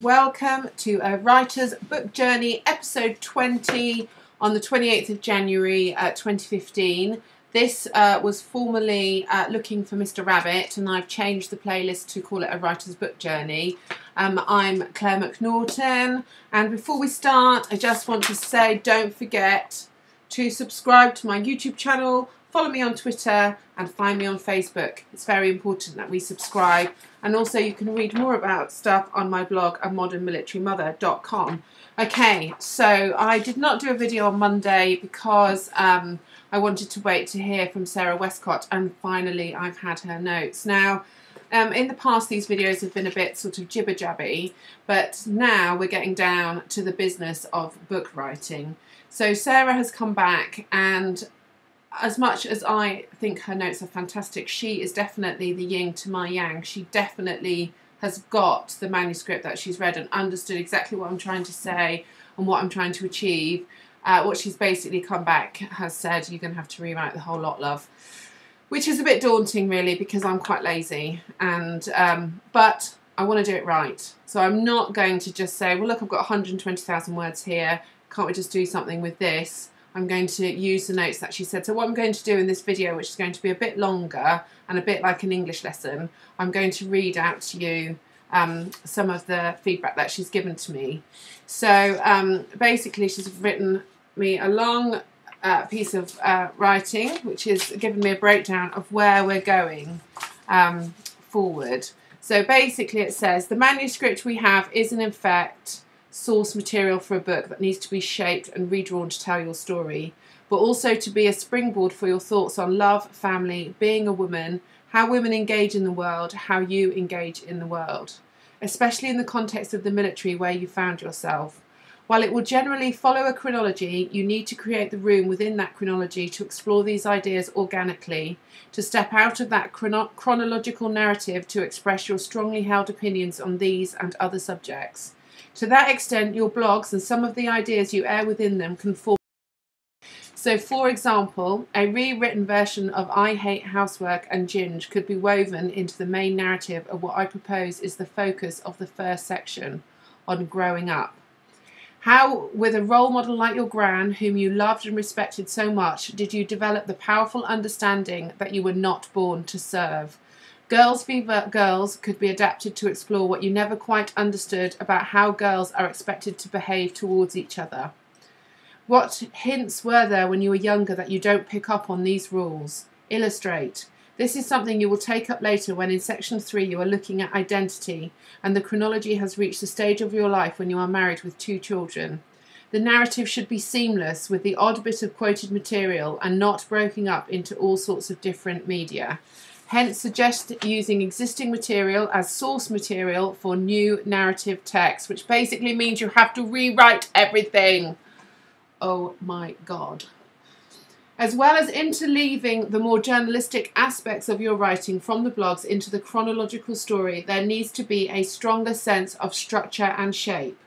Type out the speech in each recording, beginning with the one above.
welcome to a writer's book journey, episode 20 on the 28th of January 2015. This was formerly Looking for Mr. Rabbit, and I've changed the playlist to call it a writer's book journey. I'm Claire McNaughton, and before we start, I just want to say don't forget to subscribe to my YouTube channel, follow me on Twitter, and find me on Facebook. It's very important that we subscribe. And also you can read more about stuff on my blog, amodernmilitarymother.com. Okay, so I did not do a video on Monday because I wanted to wait to hear from Sarah Westcott, and finally I've had her notes. Now, in the past these videos have been a bit sort of jibber-jabby, but now we're getting down to the business of book writing. So Sarah has come back, and as much as I think her notes are fantastic, she is definitely the yin to my yang. She definitely has got the manuscript that she's read and understood exactly what I'm trying to say and what I'm trying to achieve. What she's basically come back has said, you're going to have to rewrite the whole lot, love. Which is a bit daunting, really, because I'm quite lazy. And but I want to do it right. So I'm not going to just say, well, look, I've got 120,000 words here. Can't we just do something with this? I'm going to use the notes that she said. So what I'm going to do in this video, which is going to be a bit longer and a bit like an English lesson, I'm going to read out to you some of the feedback that she's given to me. So basically she's written me a long piece of writing, which is giving me a breakdown of where we're going forward. So basically it says, the manuscript we have is in effect source material for a book that needs to be shaped and redrawn to tell your story, but also to be a springboard for your thoughts on love, family, being a woman, how women engage in the world, how you engage in the world, especially in the context of the military where you found yourself. While it will generally follow a chronology, you need to create the room within that chronology to explore these ideas organically, to step out of that chronological narrative to express your strongly held opinions on these and other subjects. To that extent, your blogs and some of the ideas you air within them can form. So, for example, a rewritten version of I Hate Housework and Ginge could be woven into the main narrative of what I propose is the focus of the first section, on growing up. How, with a role model like your gran, whom you loved and respected so much, did you develop the powerful understanding that you were not born to serve? Girls v. Girls could be adapted to explore what you never quite understood about how girls are expected to behave towards each other. What hints were there when you were younger that you don't pick up on these rules? Illustrate. This is something you will take up later when in section 3 you are looking at identity and the chronology has reached the stage of your life when you are married with 2 children. The narrative should be seamless with the odd bit of quoted material and not broken up into all sorts of different media. Hence, suggest using existing material as source material for new narrative text, which basically means you have to rewrite everything. Oh my God. As well as interleaving the more journalistic aspects of your writing from the blogs into the chronological story, there needs to be a stronger sense of structure and shape,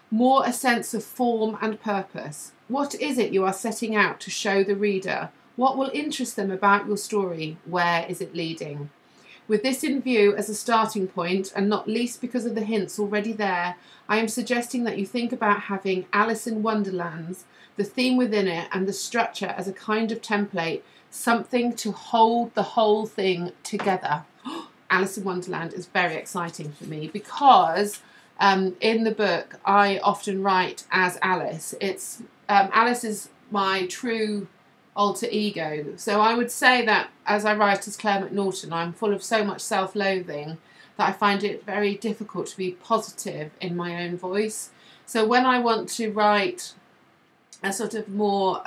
more a sense of form and purpose. What is it you are setting out to show the reader? What will interest them about your story? Where is it leading? With this in view as a starting point, and not least because of the hints already there, I am suggesting that you think about having Alice in Wonderland, the theme within it, and the structure as a kind of template, something to hold the whole thing together. Alice in Wonderland is very exciting for me because in the book I often write as Alice. Alice is my true alter ego. So I would say that as I write as Claire McNaughton, I'm full of so much self-loathing that I find it very difficult to be positive in my own voice. So when I want to write a sort of more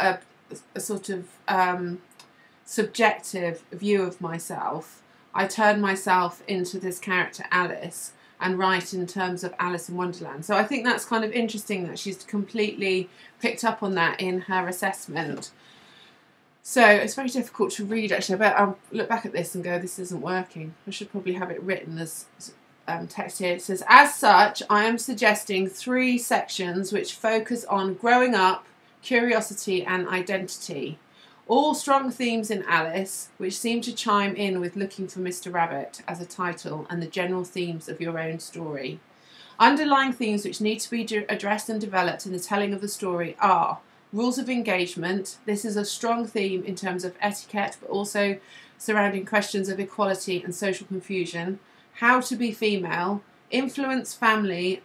subjective view of myself, I turn myself into this character Alice and write in terms of Alice in Wonderland. So I think that's kind of interesting that she's completely picked up on that in her assessment. So it's very difficult to read, actually. I bet I'll look back at this and go, this isn't working. I should probably have it written as text here. It says, as such, I am suggesting 3 sections which focus on growing up, curiosity and identity. All strong themes in Alice, which seem to chime in with Looking for Mr. Rabbit as a title and the general themes of your own story. Underlying themes which need to be addressed and developed in the telling of the story are rules of engagement. This is a strong theme in terms of etiquette, but also surrounding questions of equality and social confusion. How to be female, influence, family,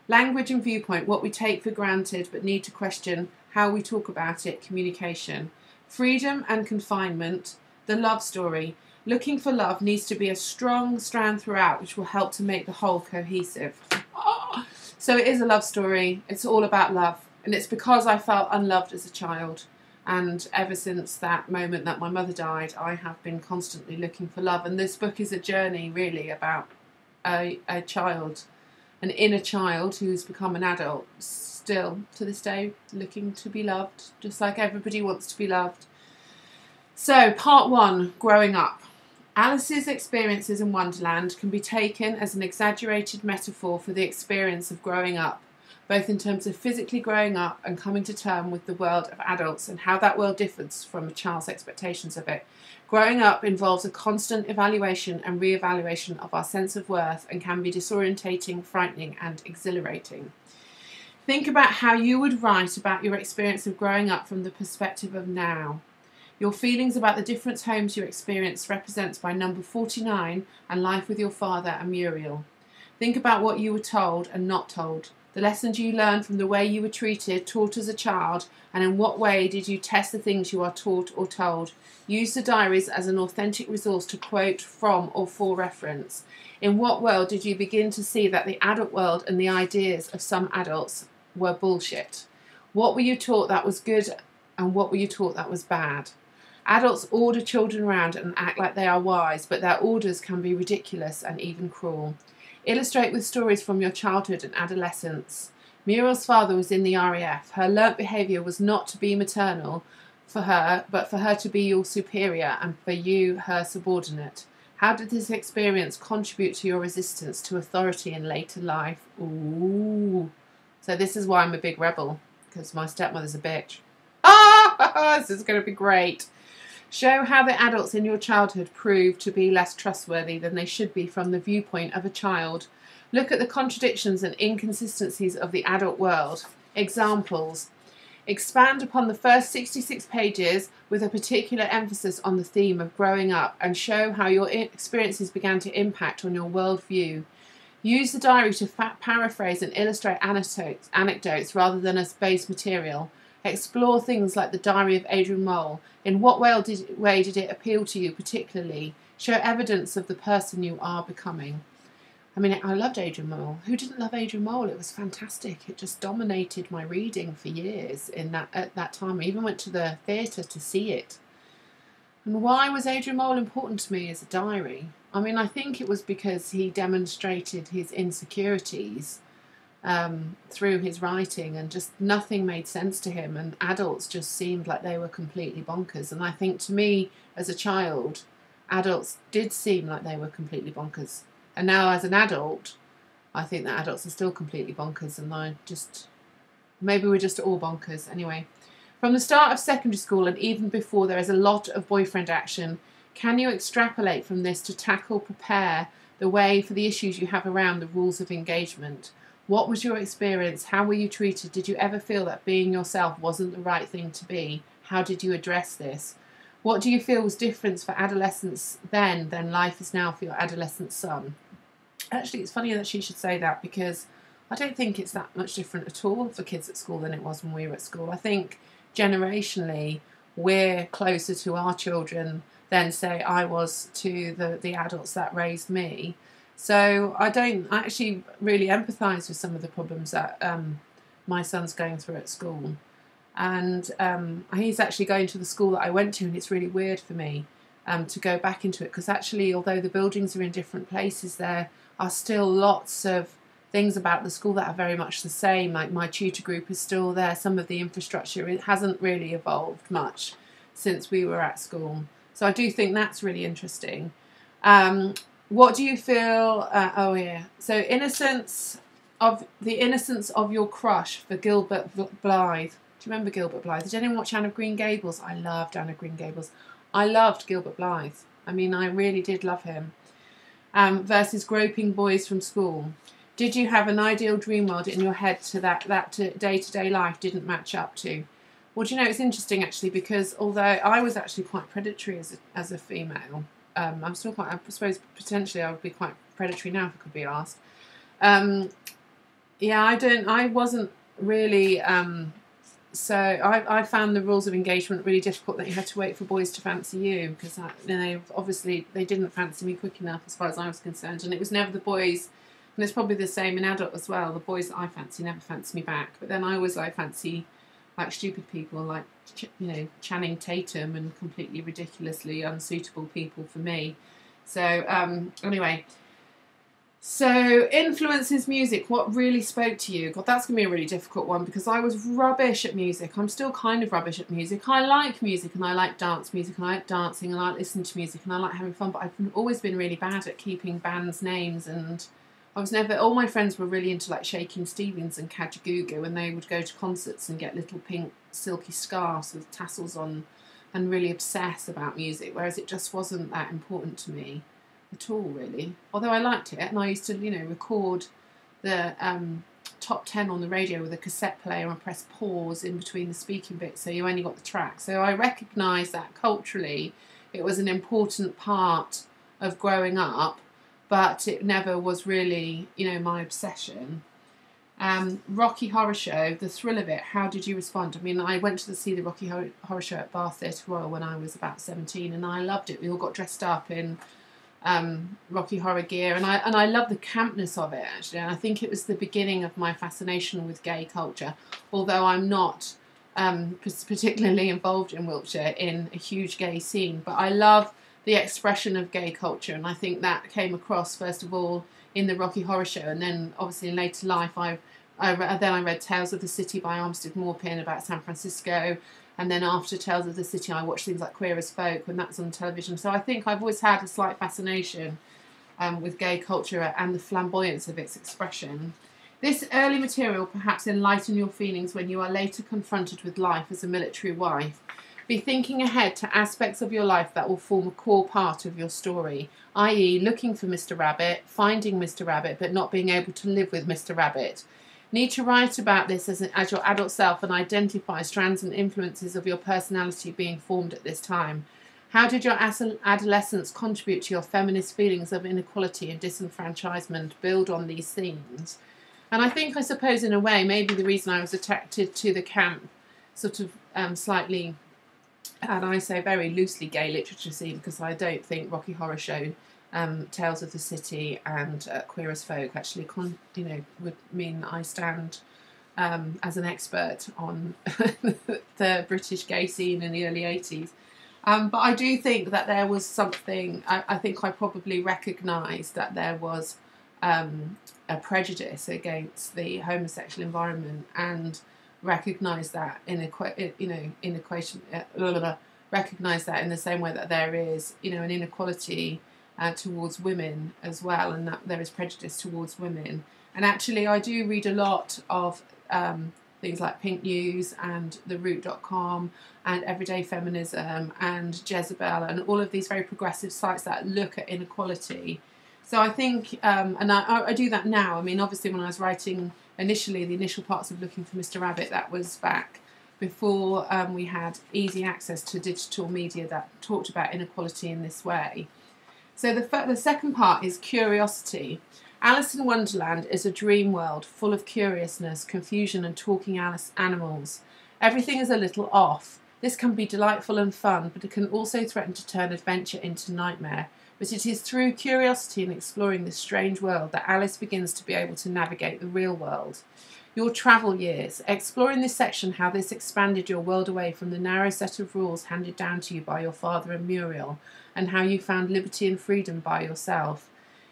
language and viewpoint, what we take for granted but need to question, how we talk about it, communication. Freedom and confinement, the love story. Looking for love needs to be a strong strand throughout, which will help to make the whole cohesive. Oh. So it is a love story. It's all about love. And it's because I felt unloved as a child. And ever since that moment that my mother died, I have been constantly looking for love. And this book is a journey, really, about a child, an inner child who's become an adult, still, to this day, looking to be loved, just like everybody wants to be loved. So, part 1, growing up. Alice's experiences in Wonderland can be taken as an exaggerated metaphor for the experience of growing up, both in terms of physically growing up and coming to terms with the world of adults and how that world differs from a child's expectations of it. Growing up involves a constant evaluation and re-evaluation of our sense of worth and can be disorientating, frightening and exhilarating. Think about how you would write about your experience of growing up from the perspective of now. Your feelings about the different homes you experienced represents by number 49 and life with your father and Muriel. Think about what you were told and not told, the lessons you learned from the way you were treated, taught as a child, and in what way did you test the things you are taught or told. Use the diaries as an authentic resource to quote from or for reference. In what world did you begin to see that the adult world and the ideas of some adults were bullshit? What were you taught that was good and what were you taught that was bad? Adults order children around and act like they are wise, but their orders can be ridiculous and even cruel. Illustrate with stories from your childhood and adolescence. Muriel's father was in the RAF. Her learnt behaviour was not to be maternal for her, but for her to be your superior and for you her subordinate. How did this experience contribute to your resistance to authority in later life? Ooh. So this is why I'm a big rebel, because my stepmother's a bitch. Ah, this is going to be great. Show how the adults in your childhood proved to be less trustworthy than they should be from the viewpoint of a child. Look at the contradictions and inconsistencies of the adult world. Examples. Expand upon the first 66 pages with a particular emphasis on the theme of growing up and show how your experiences began to impact on your worldview. Use the diary to paraphrase and illustrate anecdotes rather than as base material. Explore things like the Diary of Adrian Mole. In what way did it appeal to you particularly? Show evidence of the person you are becoming. I mean, I loved Adrian Mole. Who didn't love Adrian Mole? It was fantastic. It just dominated my reading for years at that time. I even went to the theatre to see it. And why was Adrian Mole important to me as a diary? I mean, I think it was because he demonstrated his insecurities through his writing, and just nothing made sense to him, and adults just seemed like they were completely bonkers. And I think to me as a child, adults did seem like they were completely bonkers, and now as an adult I think that adults are still completely bonkers, and maybe we're just all bonkers. Anyway, from the start of secondary school and even before, there is a lot of boyfriend action. Can you extrapolate from this to prepare the way for the issues you have around the rules of engagement? What was your experience? How were you treated? Did you ever feel that being yourself wasn't the right thing to be? How did you address this? What do you feel was different for adolescents then than life is now for your adolescent son? Actually, it's funny that she should say that, because I don't think it's that much different at all for kids at school than it was when we were at school. I think generationally we're closer to our children than, say, I was to the adults that raised me. So I actually really empathise with some of the problems that my son's going through at school. And he's actually going to the school that I went to, and it's really weird for me to go back into it, because actually, although the buildings are in different places, there are still lots of things about the school that are very much the same. Like, my tutor group is still there. Some of the infrastructure, it hasn't really evolved much since we were at school. So I do think that's really interesting. What do you feel? Oh yeah. So the innocence of your crush for Gilbert Blythe. Do you remember Gilbert Blythe? Did anyone watch Anne of Green Gables? I loved Anne of Green Gables. I loved Gilbert Blythe. I mean, I really did love him. Versus groping boys from school. Did you have an ideal dream world in your head to that day-to-day life didn't match up to? Well, do you know, it's interesting actually, because although I was actually quite predatory as a female, I'm still quite, I suppose potentially I would be quite predatory now if I could be asked. Yeah, I wasn't really, so I found the rules of engagement really difficult, that you had to wait for boys to fancy you, because obviously they didn't fancy me quick enough as far as I was concerned, and it was never the boys, and it's probably the same in adult as well, the boys that I fancy never fancy me back, but then I always fancy stupid people like, you know, Channing Tatum, and completely ridiculously unsuitable people for me. So anyway, so influences music, what really spoke to you? God, that's going to be a really difficult one, because I was rubbish at music. I'm still kind of rubbish at music. I like music, and I like dance music, and I like dancing, and I like listening to music, and I like having fun, but I've always been really bad at keeping bands' names, and I was never, all my friends were really into Shakin' Stevens and Kajagoogoo, and they would go to concerts and get little pink silky scarves with tassels on and really obsess about music, whereas it just wasn't that important to me at all, really. Although I liked it, and I used to, you know, record the top 10 on the radio with a cassette player and press pause in between the speaking bits, so you only got the track. So I recognised that culturally it was an important part of growing up, but it never was really, you know, my obsession. Rocky Horror Show, the thrill of it, how did you respond? I mean, I went to see the Rocky Horror Show at Bath Theatre Royal when I was about 17, and I loved it. We all got dressed up in Rocky Horror gear, and I love the campness of it, actually, and I think it was the beginning of my fascination with gay culture, although I'm not particularly involved in Wiltshire in a huge gay scene, but I love the expression of gay culture, and I think that came across first of all in the Rocky Horror Show, and then obviously in later life I read Tales of the City by Armistead Maupin about San Francisco, and then after Tales of the City I watched things like Queer as Folk when that was on television. So I think I've always had a slight fascination with gay culture and the flamboyance of its expression. This early material perhaps enlighten your feelings when you are later confronted with life as a military wife. Be thinking ahead to aspects of your life that will form a core part of your story, i.e. looking for Mr. Rabbit, finding Mr. Rabbit, but not being able to live with Mr. Rabbit. Need to write about this as your adult self and identify strands and influences of your personality being formed at this time. How did your adolescence contribute to your feminist feelings of inequality and disenfranchisement? Build on these themes. And I suppose in a way, maybe the reason I was attracted to the camp, sort of slightly, and I say very loosely gay literature scene, because I don't think Rocky Horror Show, Tales of the City and Queer as Folk actually would mean I stand as an expert on the British gay scene in the early 80s. But I do think that there was something, I think I probably recognised that there was a prejudice against the homosexual environment, and recognise that recognise that in the same way that there is, you know, an inequality towards women as well, and that there is prejudice towards women. And actually I do read a lot of things like Pink News and theroot.com and Everyday Feminism and Jezebel and all of these very progressive sites that look at inequality. So I think, and I do that now. I mean, obviously when I was writing initially, the initial parts of Looking for Mr. Rabbit, that was back before we had easy access to digital media that talked about inequality in this way. So the second part is curiosity. Alice in Wonderland is a dream world full of curiousness, confusion and talking animals. Everything is a little off. This can be delightful and fun, but it can also threaten to turn adventure into nightmare. But it is through curiosity and exploring this strange world that Alice begins to be able to navigate the real world. Your travel years. Explore in this section how this expanded your world away from the narrow set of rules handed down to you by your father and Muriel, and how you found liberty and freedom by yourself.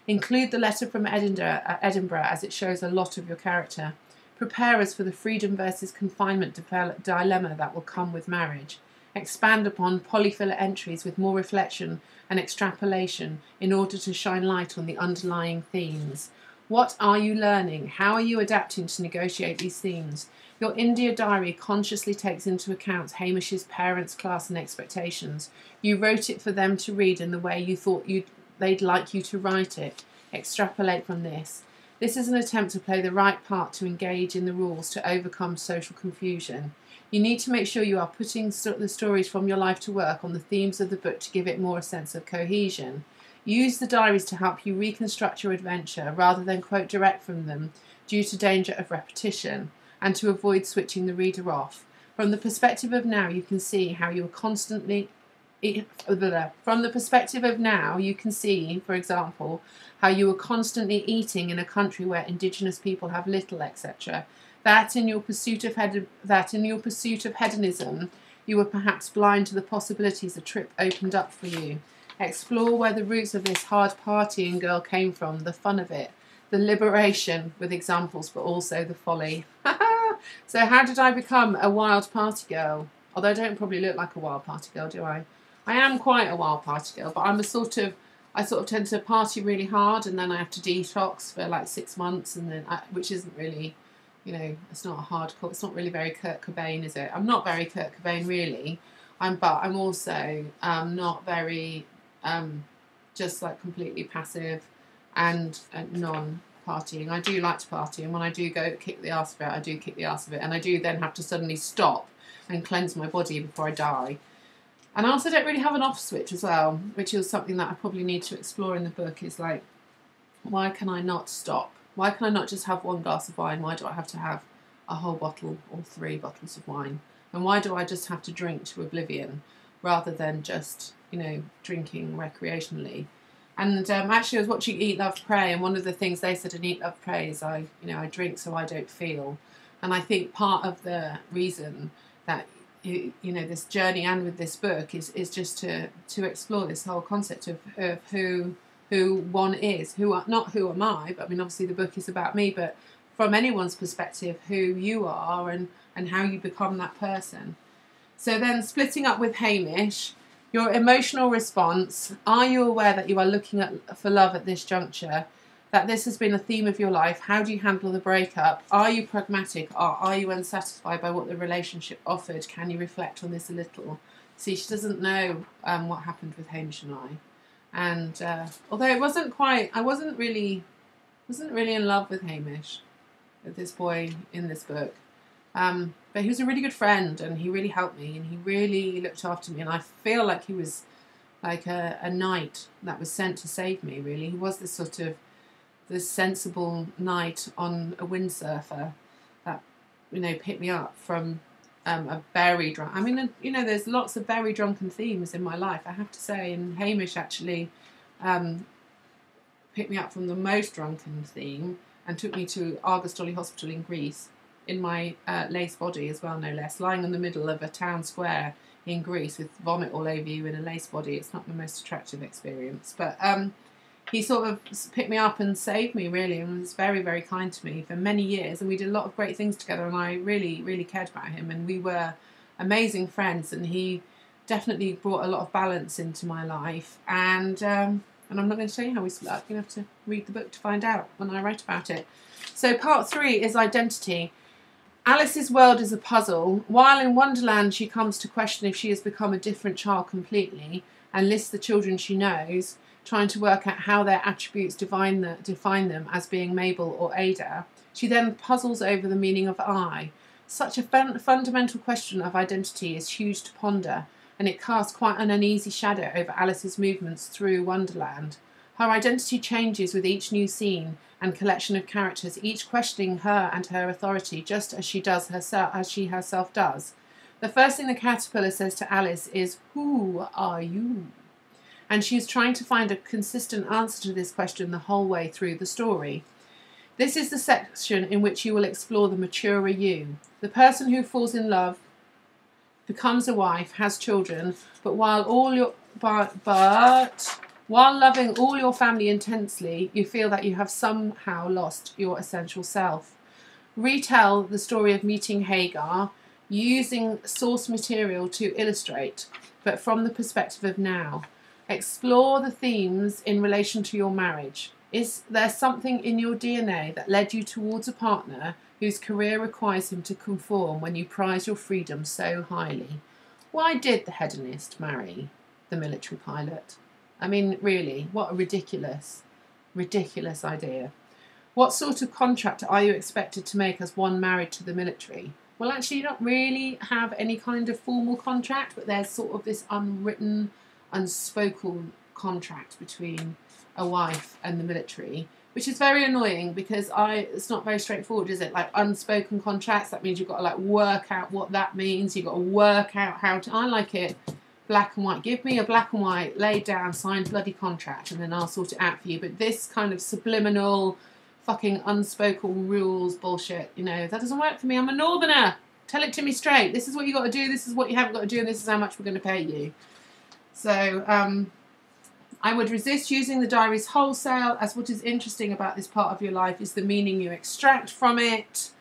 Include the letter from Edinburgh as it shows a lot of your character. Prepare us for the freedom versus confinement dilemma that will come with marriage. Expand upon polyfiller entries with more reflection and extrapolation in order to shine light on the underlying themes. What are you learning? How are you adapting to negotiate these themes? Your India diary consciously takes into account Hamish's parents' class and expectations. You wrote it for them to read in the way you thought they'd like you to write it. Extrapolate from this. This is an attempt to play the right part to engage in the rules to overcome social confusion. You need to make sure you are putting the stories from your life to work on the themes of the book to give it more a sense of cohesion. Use the diaries to help you reconstruct your adventure rather than quote direct from them due to danger of repetition, and to avoid switching the reader off. From the perspective of now, you can see how you are constantly... From the perspective of now, you can see, for example, how you are constantly eating in a country where indigenous people have little, etc. That in your pursuit of hedonism, you were perhaps blind to the possibilities a trip opened up for you. Explore where the roots of this hard partying girl came from, the fun of it, the liberation, with examples, but also the folly. So how did I become a wild party girl? Although I don't probably look like a wild party girl, do I? I am quite a wild party girl, but I sort of tend to party really hard, and then I have to detox for like 6 months, and then which isn't really, you know, it's not a hardcore. It's not really very Kurt Cobain, is it? I'm not very Kurt Cobain really. But I'm also not very just like completely passive and non-partying. I do like to party, and when I do go kick the arse of it, I do kick the arse of it, and I do then have to suddenly stop and cleanse my body before I die. And I also don't really have an off switch as well, which is something that I probably need to explore in the book, is like, why can I not stop? Why can I not just have one glass of wine? Why do I have to have a whole bottle or 3 bottles of wine? And why do I just have to drink to oblivion rather than just, you know, drinking recreationally? And actually I was watching Eat, Love, Pray, and one of the things they said in Eat, Love, Pray is I drink so I don't feel. And I think part of the reason that you know this journey and with this book is just to explore this whole concept of who one is, not who am I, but I mean obviously the book is about me, but from anyone's perspective, who you are and how you become that person. So then splitting up with Hamish, your emotional response. Are you aware that you are looking for love at this juncture? That this has been a theme of your life? How do you handle the breakup? Are you pragmatic? Or are you unsatisfied by what the relationship offered? Can you reflect on this a little? See, she doesn't know what happened with Hamish and I. And although it wasn't quite, I wasn't really in love with Hamish, with this boy in this book. But he was a really good friend, and he really helped me, and he really looked after me, and I feel like he was like a knight that was sent to save me, really. He was this sort of this sensible knight on a windsurfer that, you know, picked me up from a very drunk... I mean, you know, there's lots of very drunken themes in my life, I have to say, and Hamish actually picked me up from the most drunken theme and took me to Argostoli Hospital in Greece, in my lace body as well, no less, lying in the middle of a town square in Greece with vomit all over you in a lace body. It's not the most attractive experience, but he sort of picked me up and saved me, really, and was very, very kind to me for many years, and we did a lot of great things together, and I really, really cared about him, and we were amazing friends, and he definitely brought a lot of balance into my life, and I'm not going to tell you how we split up. You have to read the book to find out when I write about it. So part 3 is identity. Alice's world is a puzzle. While in Wonderland she comes to question if she has become a different child completely and lists the children she knows, trying to work out how their attributes define them as being Mabel or Ada, she then puzzles over the meaning of I. Such a fundamental question of identity is huge to ponder, and it casts quite an uneasy shadow over Alice's movements through Wonderland. Her identity changes with each new scene and collection of characters, each questioning her and her authority, just as she herself does. The first thing the caterpillar says to Alice is, "Who are you?" And she is trying to find a consistent answer to this question the whole way through the story. This is the section in which you will explore the maturer you, the person who falls in love, becomes a wife, has children, but while loving all your family intensely, you feel that you have somehow lost your essential self. Retell the story of meeting Hagar, using source material to illustrate, but from the perspective of now. Explore the themes in relation to your marriage. Is there something in your DNA that led you towards a partner whose career requires him to conform when you prize your freedom so highly? Why did the hedonist marry the military pilot? I mean, really, what a ridiculous, ridiculous idea. What sort of contract are you expected to make as one married to the military? Well, actually, you don't really have any kind of formal contract, but there's sort of this unwritten, unspoken contract between a wife and the military, which is very annoying because it's not very straightforward, is it? Like, unspoken contracts, that means you've got to like work out what that means. You've got to work out how to. I like it black and white. Give me a black and white, laid down, signed bloody contract, and then I'll sort it out for you. But this kind of subliminal, fucking unspoken rules bullshit, you know, that doesn't work for me. I'm a northerner. Tell it to me straight. This is what you got to do. This is what you haven't got to do, and this is how much we're going to pay you. So, I would resist using the diaries wholesale, as what is interesting about this part of your life is the meaning you extract from it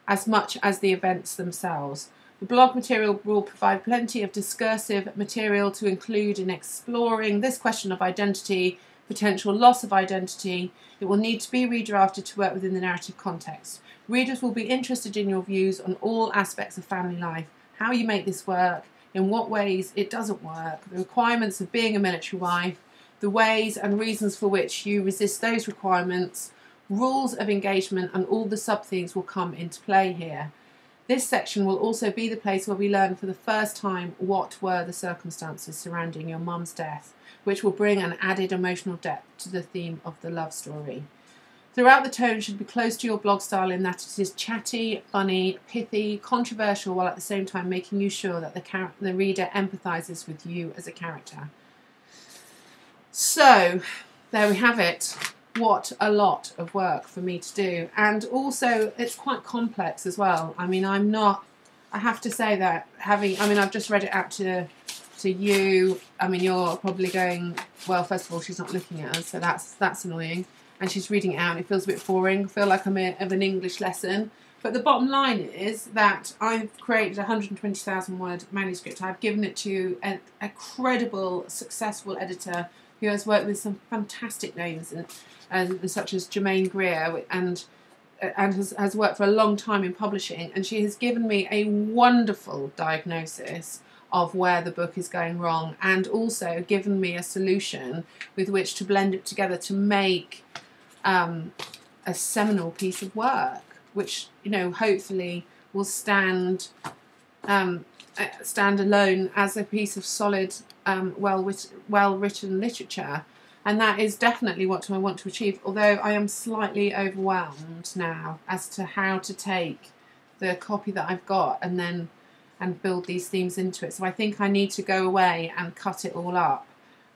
as much as the events themselves. The blog material will provide plenty of discursive material to include in exploring this question of identity, potential loss of identity. It will need to be redrafted to work within the narrative context. Readers will be interested in your views on all aspects of family life, how you make this work, in what ways it doesn't work, the requirements of being a military wife, the ways and reasons for which you resist those requirements, rules of engagement, and all the sub-themes will come into play here. This section will also be the place where we learn for the first time what were the circumstances surrounding your mum's death, which will bring an added emotional depth to the theme of the love story. Throughout, the tone should be close to your blog style in that it is chatty, funny, pithy, controversial, while at the same time making you sure that the reader empathises with you as a character. So, there we have it. What a lot of work for me to do. And also, it's quite complex as well. I mean, I have to say that I've just read it out to you. I mean, you're probably going, well, first of all, she's not looking at us, so that's annoying. And she's reading it out, and it feels a bit boring. I feel like I'm of an English lesson. But the bottom line is that I've created a 120,000 word manuscript. I've given it to a credible, successful editor who has worked with some fantastic names, and such as Germaine Greer, and has worked for a long time in publishing. And she has given me a wonderful diagnosis of where the book is going wrong, and also given me a solution with which to blend it together to make a seminal piece of work, which, you know, hopefully will stand alone as a piece of solid, well-written literature. And that is definitely what I want to achieve, although I am slightly overwhelmed now as to how to take the copy that I've got and build these themes into it. So I think I need to go away and cut it all up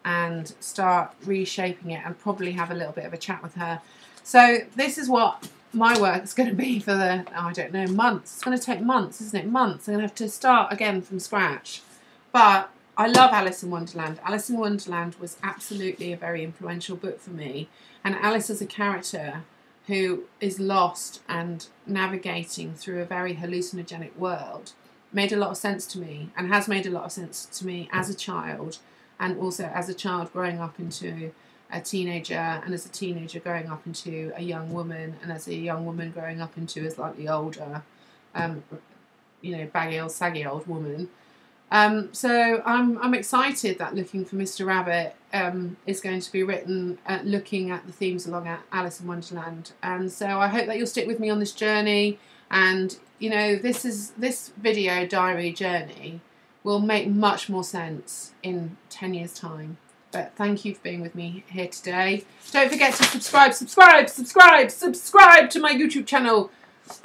and start reshaping it, and probably have a little bit of a chat with her. So this is what my work is going to be for I don't know, months. It's going to take months, isn't it? Months. I'm going to have to start again from scratch. But I love Alice in Wonderland. Alice in Wonderland was absolutely a very influential book for me. And Alice as a character who is lost and navigating through a very hallucinogenic world made a lot of sense to me, and has made a lot of sense to me as a child, and also as a child growing up into a teenager, and as a teenager growing up into a young woman, and as a young woman growing up into a slightly older, baggy old, saggy old woman. So I'm excited that Looking for Mr. Rabbit is going to be written looking at the themes along Alice in Wonderland. And so I hope that you'll stick with me on this journey. And, you know, this video diary journey will make much more sense in 10 years' time. But thank you for being with me here today. Don't forget to subscribe to my YouTube channel.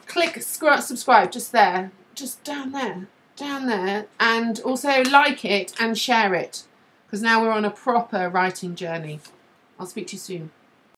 Click subscribe just there, just down there, and also like it and share it, because now we're on a proper writing journey. I'll speak to you soon.